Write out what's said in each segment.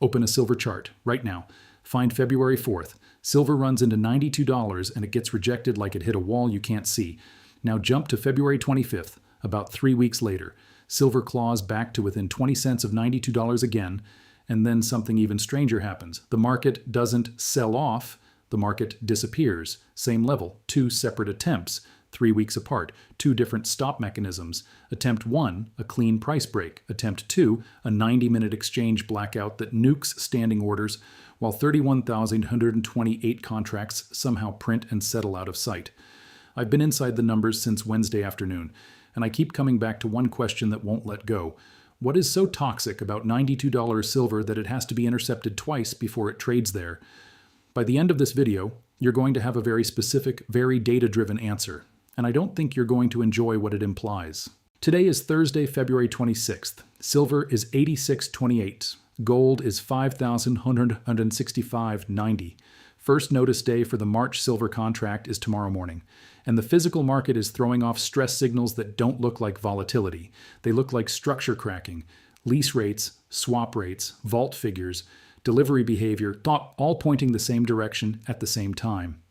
Open a silver chart right now. Find February 4th. Silver runs into $92 and it gets rejected like it hit a wall you can't see. Now jump to February 25th, about 3 weeks later. Silver claws back to within 20 cents of $92 again, and then something even stranger happens. The market doesn't sell off, the market disappears. Same level, 2 separate attempts, 3 weeks apart, 2 different stop mechanisms. Attempt 1, a clean price break. Attempt 2, a 90-minute exchange blackout that nukes standing orders, while 31,128 contracts somehow print and settle out of sight. I've been inside the numbers since Wednesday afternoon, and I keep coming back to one question that won't let go. What is so toxic about $92 silver that it has to be intercepted twice before it trades there? By the end of this video, you're going to have a very specific, very data-driven answer, and I don't think you're going to enjoy what it implies. Today is Thursday, February 26th. Silver is $86.28. Gold is $5,165.90. First notice day for the March silver contract is tomorrow morning, and the physical market is throwing off stress signals that don't look like volatility. They look like structure cracking, lease rates, swap rates, vault figures, delivery behavior, all pointing the same direction at the same time.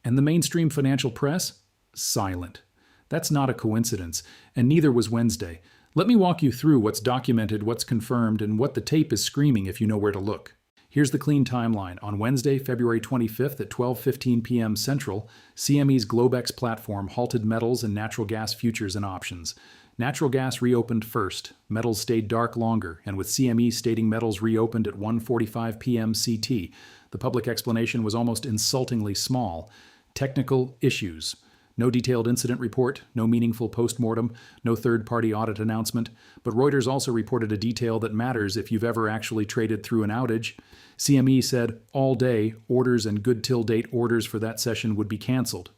And the mainstream financial press? Silent. That's not a coincidence, and neither was Wednesday. Let me walk you through what's documented, what's confirmed, and what the tape is screaming if you know where to look. Here's the clean timeline. On Wednesday, February 25th at 12:15 p.m. Central, CME's Globex platform halted metals and natural gas futures and options. Natural gas reopened first, metals stayed dark longer, and with CME stating metals reopened at 1:45 p.m. CT, the public explanation was almost insultingly small. Technical issues. No detailed incident report, no meaningful postmortem, no third-party audit announcement, but Reuters also reported a detail that matters if you've ever actually traded through an outage. CME said all day orders and good-till-date orders for that session would be canceled.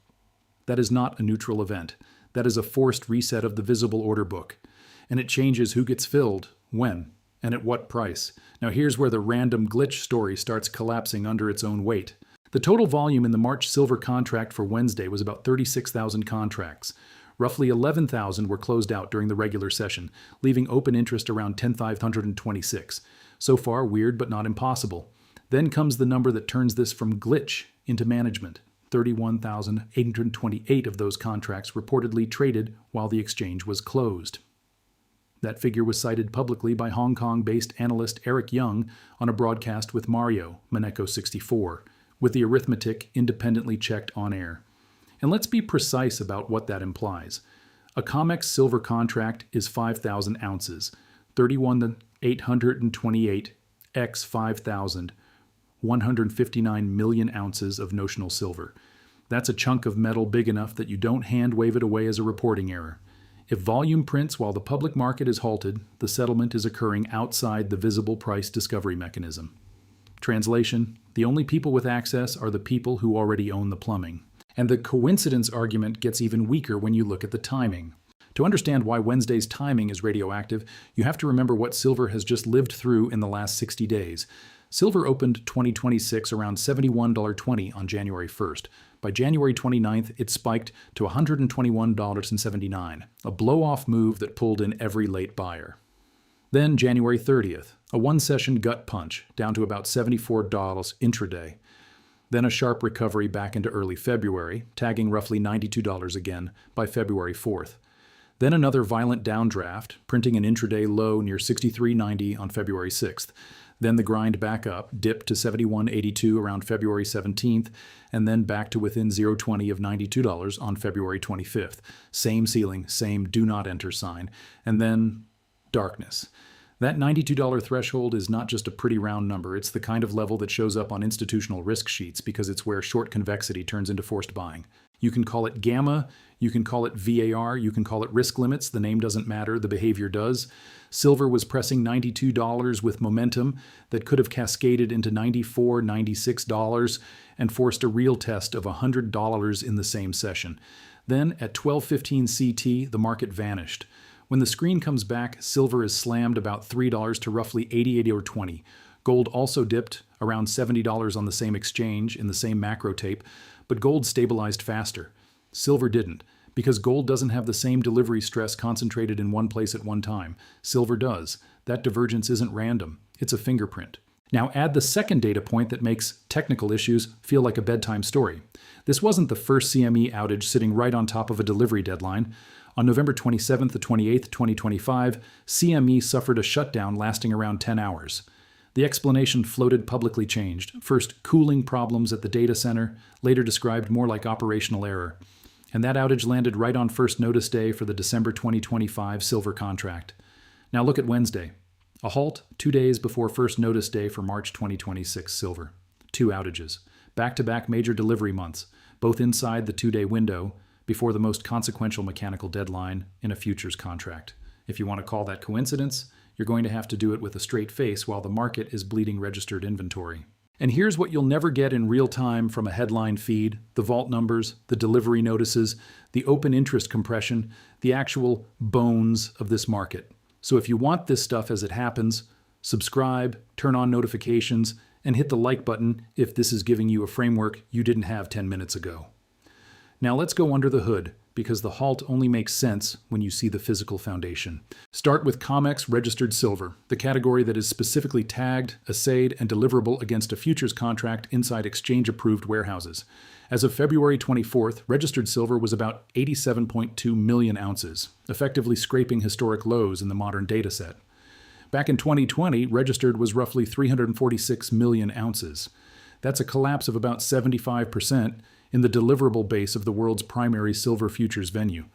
That is not a neutral event. That is a forced reset of the visible order book. And it changes who gets filled, when, and at what price. Now here's where the random glitch story starts collapsing under its own weight. The total volume in the March silver contract for Wednesday was about 36,000 contracts. Roughly 11,000 were closed out during the regular session, leaving open interest around 10,526. So far, weird but not impossible. Then comes the number that turns this from glitch into management. 31,828 of those contracts reportedly traded while the exchange was closed. That figure was cited publicly by Hong Kong-based analyst Eric Young on a broadcast with Mario, Monaco64. With the arithmetic independently checked on air. And let's be precise about what that implies. A COMEX silver contract is 5,000 ounces, 31,828 x 5,000, 159 million ounces of notional silver. That's a chunk of metal big enough that you don't hand wave it away as a reporting error. If volume prints while the public market is halted, the settlement is occurring outside the visible price discovery mechanism. Translation: the only people with access are the people who already own the plumbing. And the coincidence argument gets even weaker when you look at the timing. To understand why Wednesday's timing is radioactive, you have to remember what silver has just lived through in the last 60 days. Silver opened 2026 around $71.20 on January 1st. By January 29th, it spiked to $121.79, a blow-off move that pulled in every late buyer. Then January 30th, a one-session gut punch down to about $74 intraday. Then a sharp recovery back into early February, tagging roughly $92 again by February 4th. Then another violent downdraft, printing an intraday low near $63.90 on February 6th. Then the grind back up, dipped to $71.82 around February 17th, and then back to within 0.20 of $92 on February 25th. Same ceiling, same do not enter sign. And then darkness. That $92 threshold is not just a pretty round number, it's the kind of level that shows up on institutional risk sheets because it's where short convexity turns into forced buying. You can call it gamma, you can call it VAR, you can call it risk limits, the name doesn't matter, the behavior does. Silver was pressing $92 with momentum that could have cascaded into $94, $96 and forced a real test of $100 in the same session. Then at 12:15 CT, the market vanished. When the screen comes back, silver is slammed about $3 to roughly $88 or $20. Gold also dipped around $70 on the same exchange in the same macro tape, but gold stabilized faster. Silver didn't, because gold doesn't have the same delivery stress concentrated in one place at one time. Silver does. That divergence isn't random. It's a fingerprint. Now add the second data point that makes technical issues feel like a bedtime story. This wasn't the first CME outage sitting right on top of a delivery deadline. On November 27th to 28th, 2025, CME suffered a shutdown lasting around 10 hours. The explanation floated publicly changed. First, cooling problems at the data center, later described more like operational error. And that outage landed right on first notice day for the December 2025 silver contract. Now look at Wednesday. A halt 2 days before first notice day for March 2026 silver. 2 outages. Back-to-back major delivery months, both inside the 2-day window before the most consequential mechanical deadline in a futures contract. If you want to call that coincidence, you're going to have to do it with a straight face while the market is bleeding registered inventory. And here's what you'll never get in real time from a headline feed: the vault numbers, the delivery notices, the open interest compression, the actual bones of this market. So if you want this stuff as it happens, subscribe, turn on notifications, and hit the like button if this is giving you a framework you didn't have 10 minutes ago. Now let's go under the hood, because the halt only makes sense when you see the physical foundation. Start with COMEX registered silver, the category that is specifically tagged, assayed, and deliverable against a futures contract inside exchange-approved warehouses. As of February 24th, registered silver was about 87.2 million ounces, effectively scraping historic lows in the modern dataset. Back in 2020, registered was roughly 346 million ounces. That's a collapse of about 75% in the deliverable base of the world's primary silver futures venue.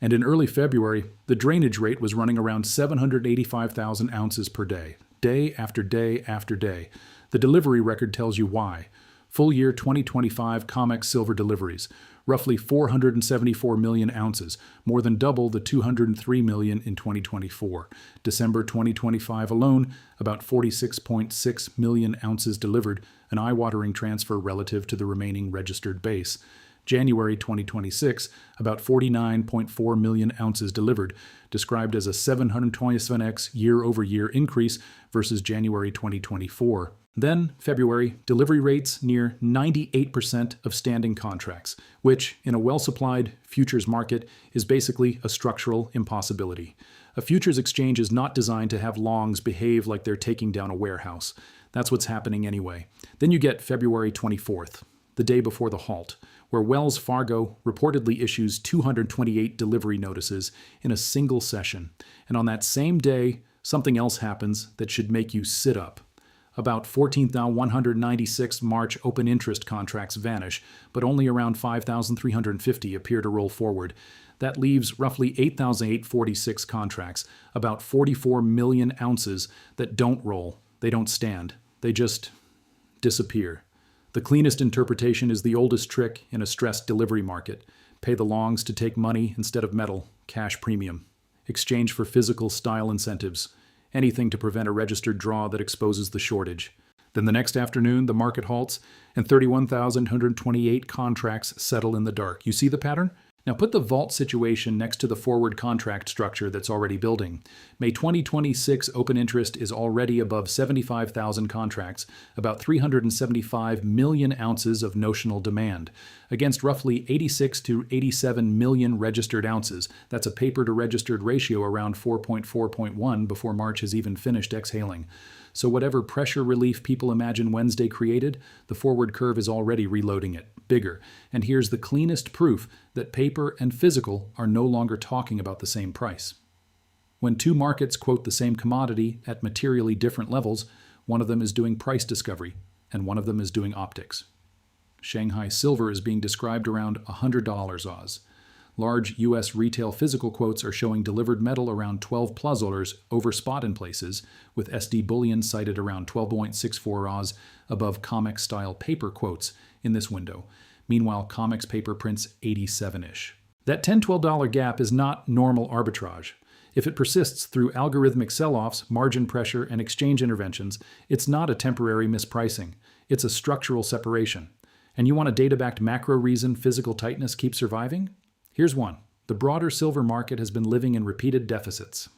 And in early February, the drainage rate was running around 785,000 ounces per day, day after day after day. The delivery record tells you why. Full year 2025 COMEX silver deliveries, roughly 474 million ounces, more than double the 203 million in 2024. December 2025 alone, about 46.6 million ounces delivered, an eye-watering transfer relative to the remaining registered base. January 2026, about 49.4 million ounces delivered, described as a 727x year-over-year increase versus January 2024. Then, February, delivery rates near 98% of standing contracts, which, in a well-supplied futures market, is basically a structural impossibility. A futures exchange is not designed to have longs behave like they're taking down a warehouse. That's what's happening anyway. Then you get February 24th, the day before the halt, where Wells Fargo reportedly issues 228 delivery notices in a single session. And on that same day, something else happens that should make you sit up. About 14,196 March open interest contracts vanish, but only around 5,350 appear to roll forward. That leaves roughly 8,846 contracts, about 44 million ounces that don't roll. They don't stand. They just disappear. The cleanest interpretation is the oldest trick in a stressed delivery market. Pay the longs to take money instead of metal, cash premium. Exchange for physical style incentives. Anything to prevent a registered draw that exposes the shortage. Then the next afternoon, the market halts, and 31,128 contracts settle in the dark. You see the pattern? Now put the vault situation next to the forward contract structure that's already building. May 2026 open interest is already above 75,000 contracts, about 375 million ounces of notional demand, against roughly 86 to 87 million registered ounces. That's a paper-to-registered ratio around 4.4.1 before March has even finished exhaling. So whatever pressure relief people imagine Wednesday created, the forward curve is already reloading it, bigger. And here's the cleanest proof that paper and physical are no longer talking about the same price. When two markets quote the same commodity at materially different levels, one of them is doing price discovery, and one of them is doing optics. Shanghai silver is being described around $100 Oz. Large U.S. retail physical quotes are showing delivered metal around $12+ over spot in places, with SD bullion cited around 12.64 Oz above COMEX-style paper quotes in this window. Meanwhile, COMEX paper prints 87-ish. That $10-12 gap is not normal arbitrage. If it persists through algorithmic sell-offs, margin pressure, and exchange interventions, it's not a temporary mispricing. It's a structural separation. And you want a data-backed macro reason physical tightness keeps surviving? Here's one. The broader silver market has been living in repeated deficits.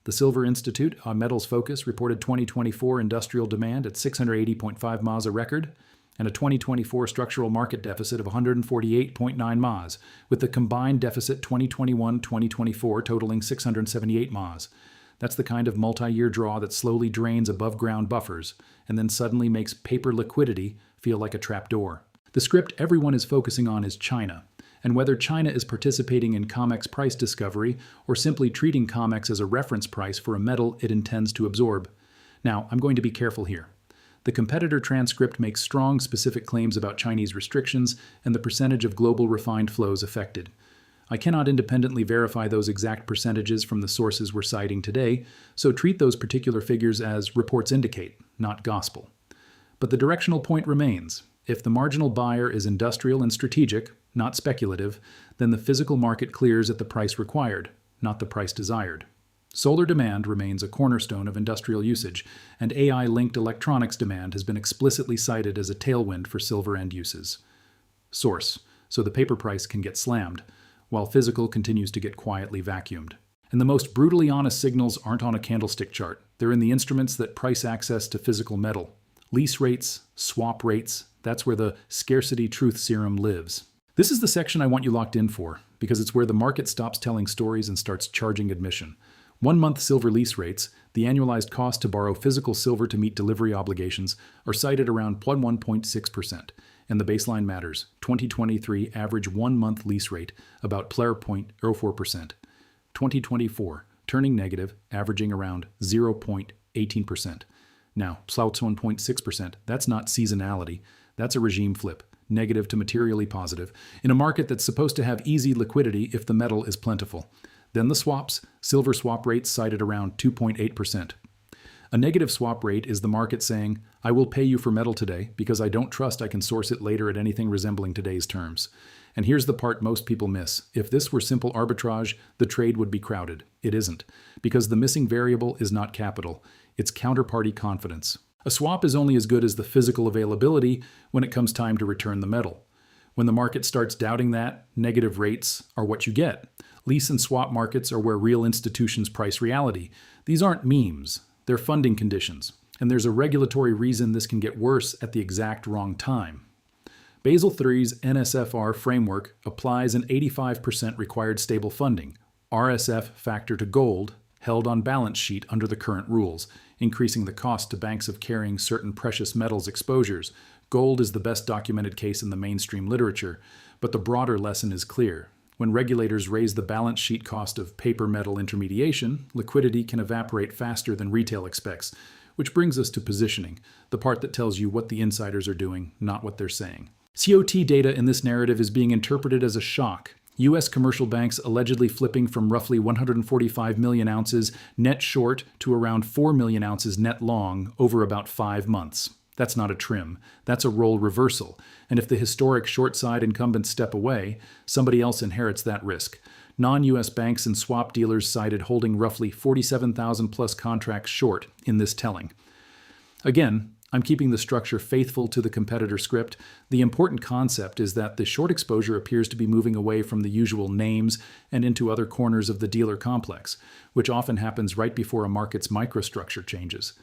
The Silver Institute, a metals focus, reported 2024 industrial demand at 680.5 MAs a record, and a 2024 structural market deficit of 148.9 MAs, with the combined deficit 2021-2024 totaling 678 MAs. That's the kind of multi-year draw that slowly drains above-ground buffers and then suddenly makes paper liquidity feel like a trapdoor. The script everyone is focusing on is China, and whether China is participating in COMEX price discovery or simply treating COMEX as a reference price for a metal it intends to absorb. Now, I'm going to be careful here. The competitor transcript makes strong specific claims about Chinese restrictions and the percentage of global refined flows affected. I cannot independently verify those exact percentages from the sources we're citing today, so treat those particular figures as reports indicate, not gospel. But the directional point remains. If the marginal buyer is industrial and strategic, not speculative, then the physical market clears at the price required, not the price desired. Solar demand remains a cornerstone of industrial usage, and AI-linked electronics demand has been explicitly cited as a tailwind for silver end uses. Source: so the paper price can get slammed, while physical continues to get quietly vacuumed. And the most brutally honest signals aren't on a candlestick chart. They're in the instruments that price access to physical metal. Lease rates, swap rates, that's where the scarcity truth serum lives. This is the section I want you locked in for, because it's where the market stops telling stories and starts charging admission. 1-month silver lease rates, the annualized cost to borrow physical silver to meet delivery obligations, are cited around 1.6%. And the baseline matters. 2023 average 1-month lease rate, about 0.04%. 2024, turning negative, averaging around 0.18%. Now, Slout's 1.6%, that's not seasonality. That's a regime flip, negative to materially positive, in a market that's supposed to have easy liquidity if the metal is plentiful. Then the swaps, silver swap rates cited around 2.8%. A negative swap rate is the market saying, I will pay you for metal today because I don't trust I can source it later at anything resembling today's terms. And here's the part most people miss. If this were simple arbitrage, the trade would be crowded. It isn't, because the missing variable is not capital. It's counterparty confidence. A swap is only as good as the physical availability when it comes time to return the metal. When the market starts doubting that, negative rates are what you get. Lease and swap markets are where real institutions price reality. These aren't memes. They're funding conditions, and there's a regulatory reason this can get worse at the exact wrong time. Basel III's NSFR framework applies an 85% required stable funding, RSF factor to gold, held on balance sheet under the current rules, increasing the cost to banks of carrying certain precious metals exposures. Gold is the best documented case in the mainstream literature, but the broader lesson is clear. When regulators raise the balance sheet cost of paper metal intermediation, liquidity can evaporate faster than retail expects, which brings us to positioning, the part that tells you what the insiders are doing, not what they're saying. COT data in this narrative is being interpreted as a shock. U.S. commercial banks allegedly flipping from roughly 145 million ounces net short to around 4 million ounces net long over about 5 months. That's not a trim. That's a role reversal. And if the historic short-side incumbents step away, somebody else inherits that risk. Non-U.S. banks and swap dealers cited holding roughly 47,000 plus contracts short in this telling. Again, I'm keeping the structure faithful to the competitor script. The important concept is that the short exposure appears to be moving away from the usual names and into other corners of the dealer complex, which often happens right before a market's microstructure changes.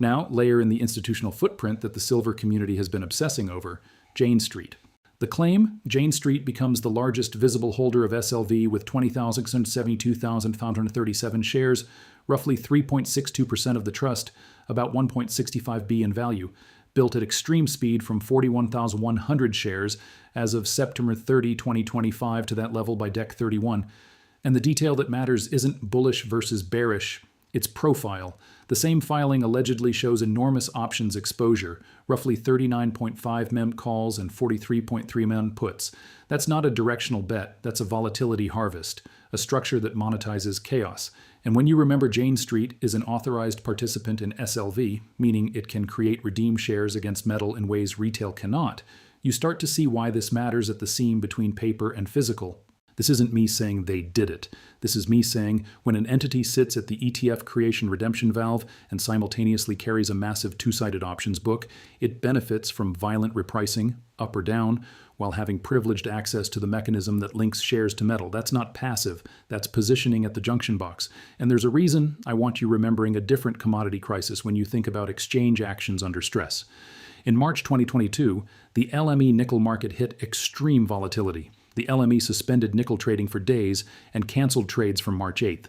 Now, layer in the institutional footprint that the silver community has been obsessing over, Jane Street. The claim, Jane Street becomes the largest visible holder of SLV with 20,672,537 shares, roughly 3.62% of the trust, about 1.65 B in value, built at extreme speed from 41,100 shares as of September 30, 2025 to that level by Dec 31. And the detail that matters isn't bullish versus bearish, it's profile. The same filing allegedly shows enormous options exposure, roughly 39.5 mem calls and 43.3 mem puts. That's not a directional bet, that's a volatility harvest, a structure that monetizes chaos. And when you remember Jane Street is an authorized participant in SLV, meaning it can create redeem shares against metal in ways retail cannot, you start to see why this matters at the seam between paper and physical. This isn't me saying they did it. This is me saying when an entity sits at the ETF creation redemption valve and simultaneously carries a massive two-sided options book, it benefits from violent repricing, up or down, while having privileged access to the mechanism that links shares to metal. That's not passive. That's positioning at the junction box. And there's a reason I want you remembering a different commodity crisis when you think about exchange actions under stress. In March 2022, the LME nickel market hit extreme volatility. The LME suspended nickel trading for days and canceled trades from March 8th.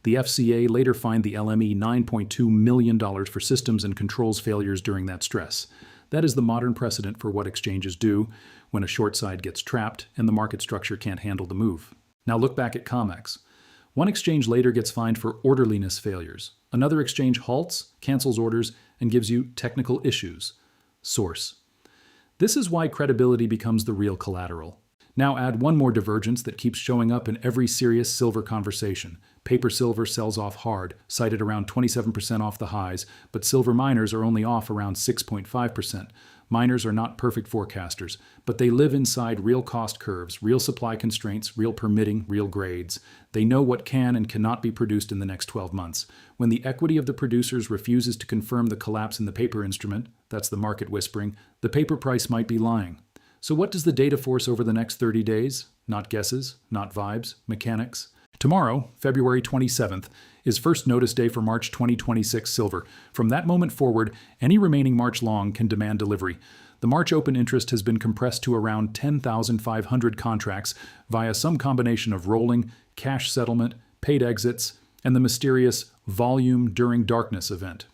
The FCA later fined the LME $9.2 million for systems and controls failures during that stress. That is the modern precedent for what exchanges do when a short side gets trapped and the market structure can't handle the move. Now look back at COMEX. One exchange later gets fined for orderliness failures. Another exchange halts, cancels orders, and gives you technical issues. Source. This is why credibility becomes the real collateral. Now add one more divergence that keeps showing up in every serious silver conversation. Paper silver sells off hard, cited around 27% off the highs, but silver miners are only off around 6.5%. Miners are not perfect forecasters, but they live inside real cost curves, real supply constraints, real permitting, real grades. They know what can and cannot be produced in the next 12 months. When the equity of the producers refuses to confirm the collapse in the paper instrument, that's the market whispering, the paper price might be lying. So what does the data force over the next 30 days? Not guesses, not vibes, mechanics. Tomorrow, February 27th, is first notice day for March 2026 silver. From that moment forward, any remaining March long can demand delivery. The March open interest has been compressed to around 10,500 contracts via some combination of rolling, cash settlement, paid exits, and the mysterious volume during darkness event.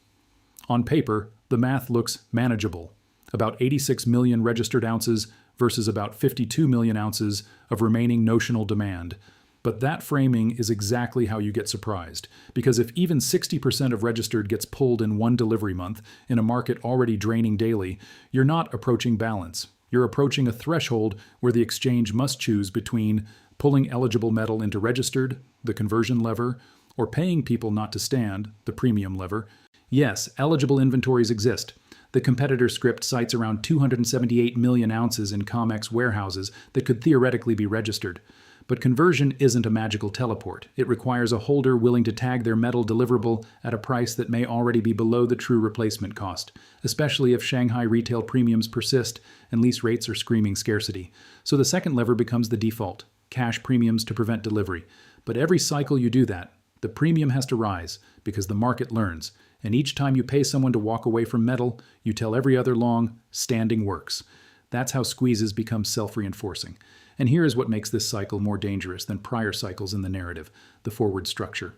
On paper, the math looks manageable. About 86 million registered ounces versus about 52 million ounces of remaining notional demand. But that framing is exactly how you get surprised, because if even 60% of registered gets pulled in one delivery month in a market already draining daily, you're not approaching balance. You're approaching a threshold where the exchange must choose between pulling eligible metal into registered, the conversion lever, or paying people not to stand, the premium lever. Yes, eligible inventories exist. The competitor script cites around 278 million ounces in COMEX warehouses that could theoretically be registered. But conversion isn't a magical teleport. It requires a holder willing to tag their metal deliverable at a price that may already be below the true replacement cost, especially if Shanghai retail premiums persist and lease rates are screaming scarcity. So the second lever becomes the default, cash premiums to prevent delivery. But every cycle you do that, the premium has to rise because the market learns. And each time you pay someone to walk away from metal, you tell every other long, standing works. That's how squeezes become self-reinforcing. And here is what makes this cycle more dangerous than prior cycles in the narrative, the forward structure.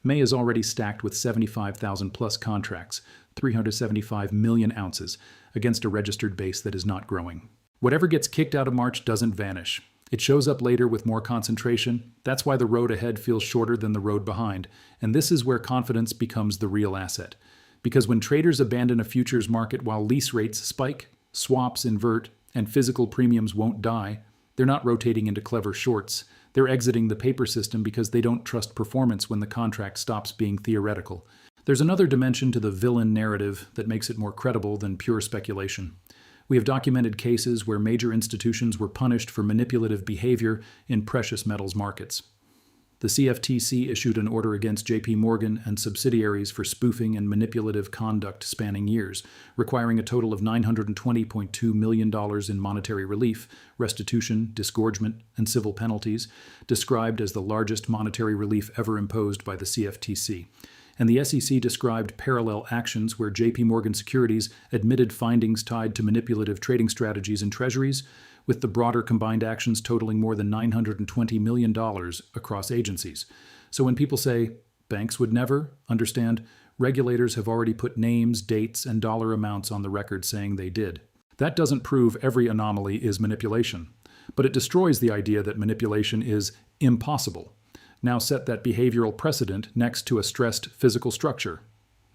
May is already stacked with 75,000 plus contracts, 375 million ounces, against a registered base that is not growing. Whatever gets kicked out of March doesn't vanish. It shows up later with more concentration. That's why the road ahead feels shorter than the road behind. And this is where confidence becomes the real asset. Because when traders abandon a futures market while lease rates spike, swaps invert, and physical premiums won't die, they're not rotating into clever shorts. They're exiting the paper system because they don't trust performance when the contract stops being theoretical. There's another dimension to the villain narrative that makes it more credible than pure speculation. We have documented cases where major institutions were punished for manipulative behavior in precious metals markets. The CFTC issued an order against JP Morgan and subsidiaries for spoofing and manipulative conduct spanning years, requiring a total of $920.2 million in monetary relief, restitution, disgorgement, and civil penalties, described as the largest monetary relief ever imposed by the CFTC. And the SEC described parallel actions where JP Morgan Securities admitted findings tied to manipulative trading strategies in treasuries, with the broader combined actions totaling more than $920 million across agencies. So when people say, banks would never, understand, regulators have already put names, dates, and dollar amounts on the record saying they did. That doesn't prove every anomaly is manipulation, but it destroys the idea that manipulation is impossible. Now set that behavioral precedent next to a stressed physical structure.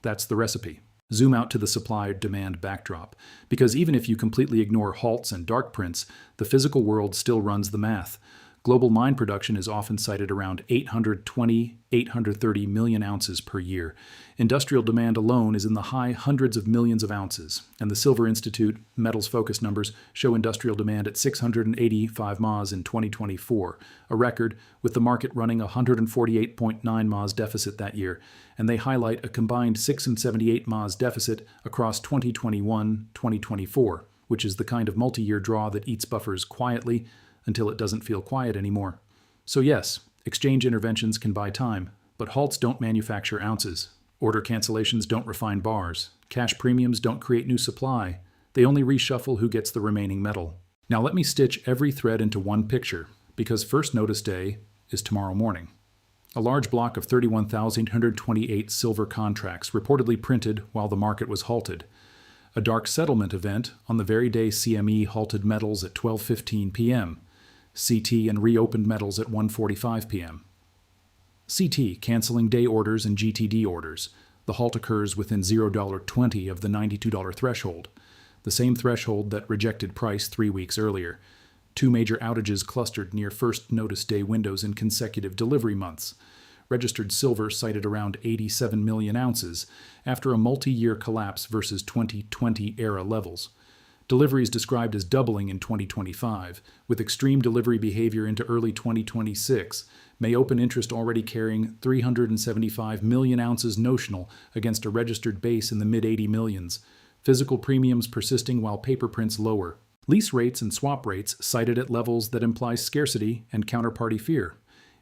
That's the recipe. Zoom out to the supply-demand backdrop, because even if you completely ignore halts and dark prints, the physical world still runs the math. Global mine production is often cited around 830 million ounces per year. Industrial demand alone is in the high hundreds of millions of ounces, and the Silver Institute metals focus numbers show industrial demand at 685 MAs in 2024, a record, with the market running a 148.9 MAs deficit that year, and they highlight a combined 678 MAs deficit across 2021-2024, which is the kind of multi-year draw that eats buffers quietly until it doesn't feel quiet anymore. So yes, exchange interventions can buy time, but halts don't manufacture ounces. Order cancellations don't refine bars. Cash premiums don't create new supply. They only reshuffle who gets the remaining metal. Now let me stitch every thread into one picture, because first notice day is tomorrow morning. A large block of 31,828 silver contracts reportedly printed while the market was halted. A dark settlement event on the very day CME halted metals at 12:15 p.m. CT and reopened metals at 1:45 p.m. CT canceling day orders and GTD orders. The halt occurs within $0.20 of the $92 threshold, the same threshold that rejected price 3 weeks earlier. Two major outages clustered near first notice day windows in consecutive delivery months. Registered silver cited around 87 million ounces after a multi-year collapse versus 2020-era levels. Deliveries described as doubling in 2025, with extreme delivery behavior into early 2026, may open interest already carrying 375 million ounces notional against a registered base in the mid-80 millions, physical premiums persisting while paper prints lower. Lease rates and swap rates cited at levels that imply scarcity and counterparty fear.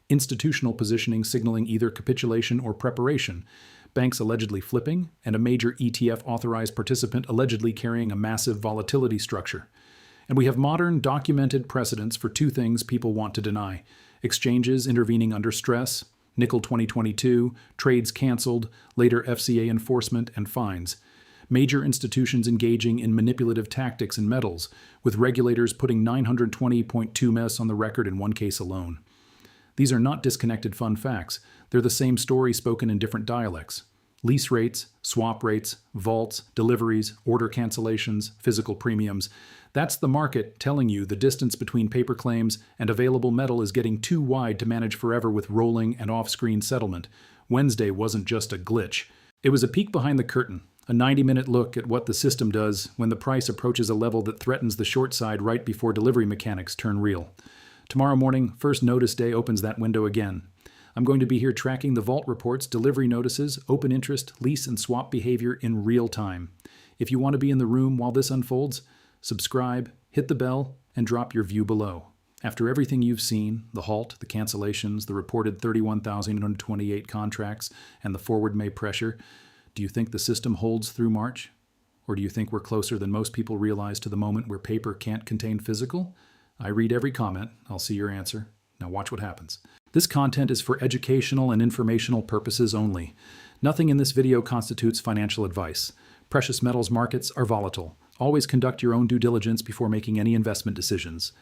Institutional positioning signaling either capitulation or preparation, banks allegedly flipping, and a major ETF-authorized participant allegedly carrying a massive volatility structure. And we have modern, documented precedents for two things people want to deny: exchanges intervening under stress, nickel 2022, trades canceled, later FCA enforcement and fines. Major institutions engaging in manipulative tactics in metals, with regulators putting 920.2 mess on the record in one case alone. These are not disconnected fun facts. They're the same story spoken in different dialects. Lease rates, swap rates, vaults, deliveries, order cancellations, physical premiums. That's the market telling you the distance between paper claims and available metal is getting too wide to manage forever with rolling and off-screen settlement. Wednesday wasn't just a glitch. It was a peek behind the curtain, a 90-minute look at what the system does when the price approaches a level that threatens the short side right before delivery mechanics turn real. Tomorrow morning, first notice day opens that window again. I'm going to be here tracking the vault reports, delivery notices, open interest, lease, and swap behavior in real time. If you want to be in the room while this unfolds, subscribe, hit the bell, and drop your view below. After everything you've seen, the halt, the cancellations, the reported 31,128 contracts, and the forward May pressure, do you think the system holds through March? Or do you think we're closer than most people realize to the moment where paper can't contain physical? I read every comment. I'll see your answer. Now watch what happens. This content is for educational and informational purposes only. Nothing in this video constitutes financial advice. Precious metals markets are volatile. Always conduct your own due diligence before making any investment decisions.